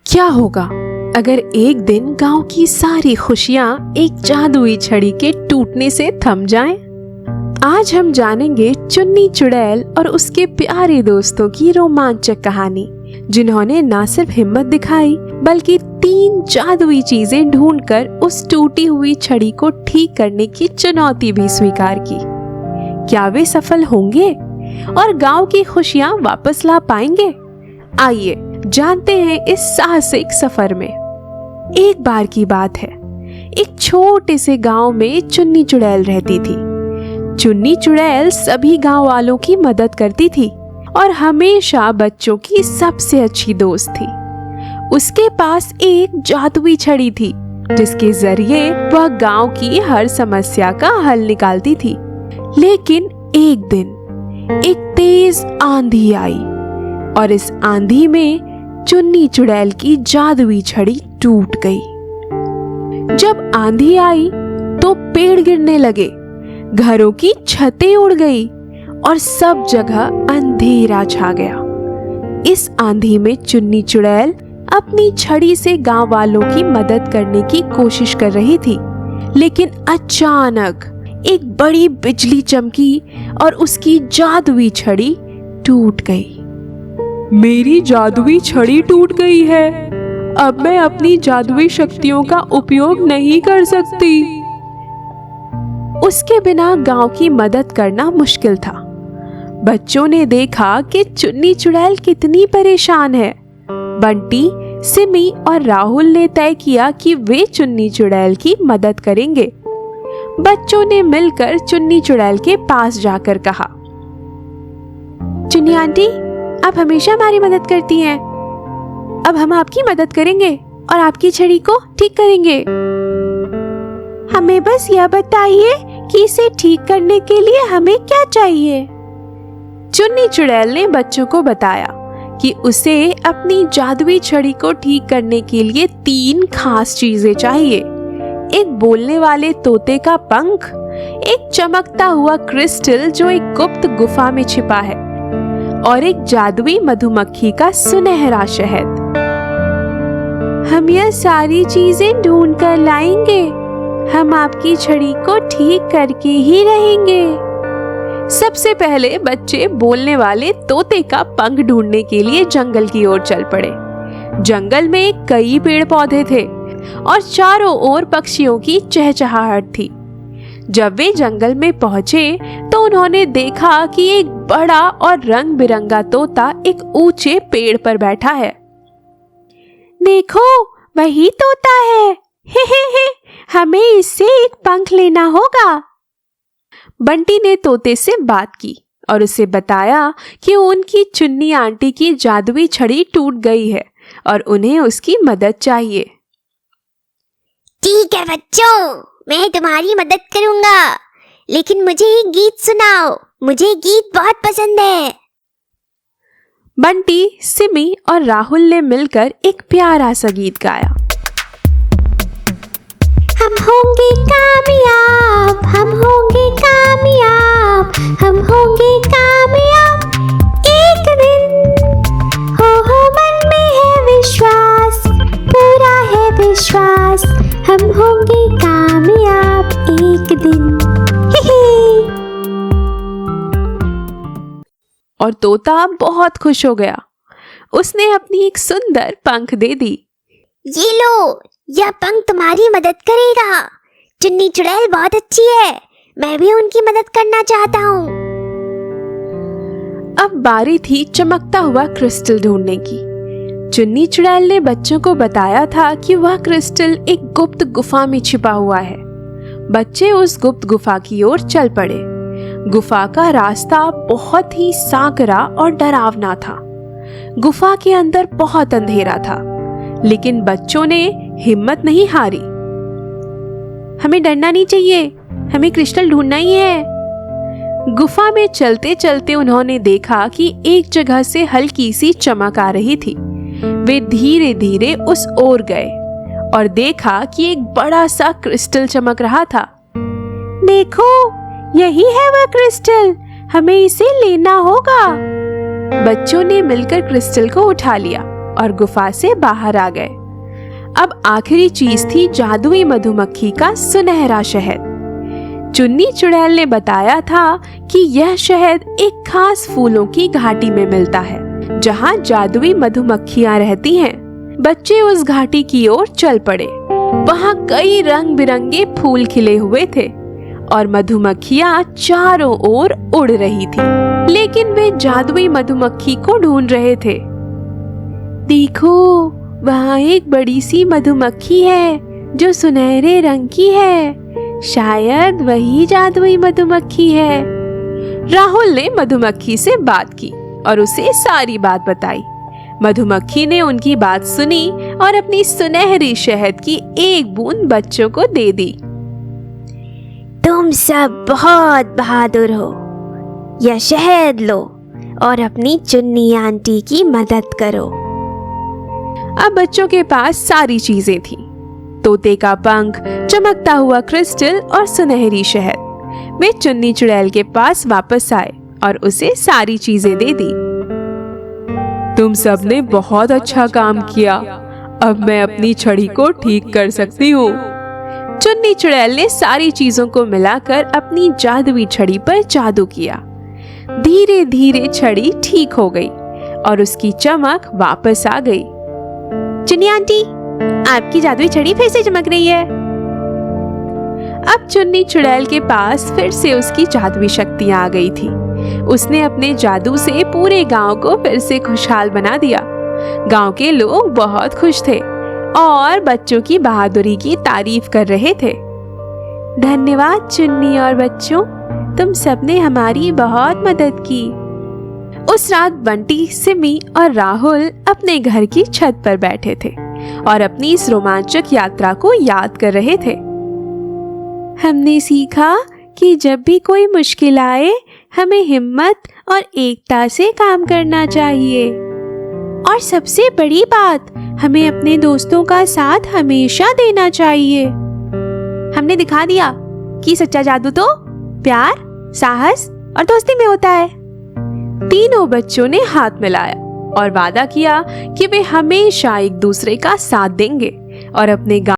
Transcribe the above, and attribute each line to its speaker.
Speaker 1: क्या होगा अगर एक दिन गांव की सारी खुशियां एक जादुई छड़ी के टूटने से थम जाएं? आज हम जानेंगे चुन्नी चुड़ैल और उसके प्यारे दोस्तों की रोमांचक कहानी, जिन्होंने न सिर्फ हिम्मत दिखाई बल्कि 3 जादुई चीजें ढूंढकर उस टूटी हुई छड़ी को ठीक करने की चुनौती भी स्वीकार की। क्या वे सफल होंगे और गांव की खुशियां वापस ला पाएंगे? आइए जानते हैं इस साहसिक सफर में। एक बार की बात है, एक छोटे से गांव में चुन्नी चुड़ैल रहती थी। चुन्नी चुड़ैल सभी गांव वालों की मदद करती थी और हमेशा बच्चों की सबसे अच्छी दोस्त थी। उसके पास एक जादुई छड़ी थी जिसके जरिए वह गांव की हर समस्या का हल निकालती थी। लेकिन एक दिन एक तेज आंधी आई और इस आंधी में चुन्नी चुड़ैल की जादुई छड़ी टूट गई। जब आंधी आई तो पेड़ गिरने लगे, घरों की छतें उड़ गई और सब जगह अंधेरा छा गया। इस आंधी में चुन्नी चुड़ैल अपनी छड़ी से गांव वालों की मदद करने की कोशिश कर रही थी, लेकिन अचानक एक बड़ी बिजली चमकी और उसकी जादुई छड़ी टूट गई। मेरी जादुई छड़ी टूट गई है, अब मैं अपनी जादुई शक्तियों का उपयोग नहीं कर सकती। उसके बिना गांव की मदद करना मुश्किल था। बच्चों ने देखा कि चुन्नी चुड़ैल कितनी परेशान है। बंटी, सिमी और राहुल ने तय किया कि वे चुन्नी चुड़ैल की मदद करेंगे। बच्चों ने मिलकर चुन्नी चुड़ैल के पास जाकर कहा, चुन्नी आंटी, आप हमेशा हमारी मदद करती हैं। अब हम आपकी मदद करेंगे और आपकी छड़ी को ठीक करेंगे। हमें बस यह बताइए कि इसे ठीक करने के लिए हमें क्या चाहिए। चुन्नी चुड़ैल ने बच्चों को बताया कि उसे अपनी जादुई छड़ी को ठीक करने के लिए 3 खास चीजें चाहिए। एक बोलने वाले तोते का पंख, एक चमकता हुआ क्रिस्टल जो एक गुप्त गुफा में छिपा है, और एक जादुई मधुमक्खी का सुनहरा शहद। हम यह सारी चीजें ढूंढ कर लाएंगे। हम आपकी छड़ी को ठीक करके ही रहेंगे। सबसे पहले बच्चे बोलने वाले तोते का पंख ढूंढने के लिए जंगल की ओर चल पड़े। जंगल में कई पेड़ पौधे थे और चारों ओर पक्षियों की चहचहाहट थी। जब वे जंगल में पहुंचे तो उन्होंने देखा कि एक बड़ा और रंग बिरंगा तोता एक ऊंचे पेड़ पर बैठा है। देखो, वही तोता है। हे, हमें इससे एक पंख लेना होगा। बंटी ने तोते से बात की और उसे बताया कि उनकी चुन्नी आंटी की जादुई छड़ी टूट गई है और उन्हें उसकी मदद चाहिए।
Speaker 2: ठीक है बच्चों, मैं तुम्हारी मदद करूंगा, लेकिन मुझे एक गीत सुनाओ। मुझे गीत बहुत पसंद है।
Speaker 1: बंटी, सिमी और राहुल ने मिलकर एक प्यारा सा गीत गाया।
Speaker 2: हम होंगे कामयाब, हम होंगे कामयाब, हम होंगे कामयाब एक दिन। हो मन में है विश्वास, पूरा है विश्वास, हम होंगे कामयाब एक दिन।
Speaker 1: और तोता बहुत खुश हो गया। उसने अपनी एक सुंदर पंख दे दी।
Speaker 2: ये लो, यह पंख तुम्हारी मदद करेगा। चुन्नी चुड़ैल बहुत अच्छी है, मैं भी उनकी मदद करना चाहता हूँ।
Speaker 1: अब बारी थी चमकता हुआ क्रिस्टल ढूंढने की। चुन्नी चुड़ैल ने बच्चों को बताया था कि वह क्रिस्टल एक गुप्त गुफा में छिपा हुआ है। बच्चे उस गुप्त गुफा की ओर चल पड़े। गुफा का रास्ता बहुत ही सांकरा और डरावना था। गुफा के अंदर बहुत अंधेरा था, लेकिन बच्चों ने हिम्मत नहीं हारी। हमें डरना नहीं चाहिए, हमें क्रिस्टल ढूंढना ही है। गुफा में चलते चलते उन्होंने देखा कि एक जगह से हल्की सी चमक आ रही थी। वे धीरे धीरे उस ओर गए और देखा कि एक बड़ा सा क्रिस्टल चमक रहा था। देखो, यही है वह क्रिस्टल, हमें इसे लेना होगा। बच्चों ने मिलकर क्रिस्टल को उठा लिया और गुफा से बाहर आ गए। अब आखिरी चीज थी जादुई मधुमक्खी का सुनहरा शहद। चुन्नी चुड़ैल ने बताया था कि यह शहद एक खास फूलों की घाटी में मिलता है जहाँ जादुई मधुमक्खियाँ रहती हैं। बच्चे उस घाटी की ओर चल पड़े। वहाँ कई रंग बिरंगे फूल खिले हुए थे और मधुमक्खियाँ चारों ओर उड़ रही थी, लेकिन वे जादुई मधुमक्खी को ढूंढ रहे थे। देखो, वहाँ एक बड़ी सी मधुमक्खी है जो सुनहरे रंग की है। शायद वही जादुई मधुमक्खी है। राहुल ने मधुमक्खी से बात की और उसे सारी बात बताई। मधुमक्खी ने उनकी बात सुनी और अपनी सुनहरी शहद की एक बूंद बच्चों को दे दी।
Speaker 2: तुम सब बहुत बहादुर हो। यह शहद लो और अपनी चुन्नी आंटी की मदद करो।
Speaker 1: अब बच्चों के पास सारी चीजें थीं। तोते का पंख, चमकता हुआ क्रिस्टल और सुनहरी शहद। वे चुन्नी चुड़ैल के पास वापस आए और उसे सारी चीजें दे दी। तुम सबने बहुत अच्छा काम किया। अब मैं अपनी छड़ी को ठीक कर सकती हूँ। चुन्नी चुड़ैल ने सारी चीजों को मिलाकर अपनी जादुई छड़ी पर जादू किया। धीरे धीरे छड़ी ठीक हो गई और उसकी चमक वापस आ गई।
Speaker 2: चुन्नी आंटी, आपकी जादुई छड़ी फिर से चमक रही है।
Speaker 1: अब चुन्नी चुड़ैल के पास फिर से उसकी जादुई शक्तियां आ गई थी। उसने अपने जादू से पूरे गांव को फिर से खुशहाल बना दिया। गांव के लोग बहुत खुश थे और बच्चों की बहादुरी की तारीफ कर रहे थे। धन्यवाद चुन्नी और बच्चों, तुम सबने हमारी बहुत मदद की। उस रात बंटी, सिमी और राहुल अपने घर की छत पर बैठे थे और अपनी इस रोमांचक यात्रा को याद कर रहे थे। हमने सीखा कि जब भी कोई मुश्किल आए, हमें हिम्मत और एकता से काम करना चाहिए। और सबसे बड़ी बात, हमें अपने दोस्तों का साथ हमेशा देना चाहिए। हमने दिखा दिया कि सच्चा जादू तो प्यार, साहस और दोस्ती में होता है। तीनों बच्चों ने हाथ मिलाया और वादा किया कि वे हमेशा एक दूसरे का साथ देंगे और अपने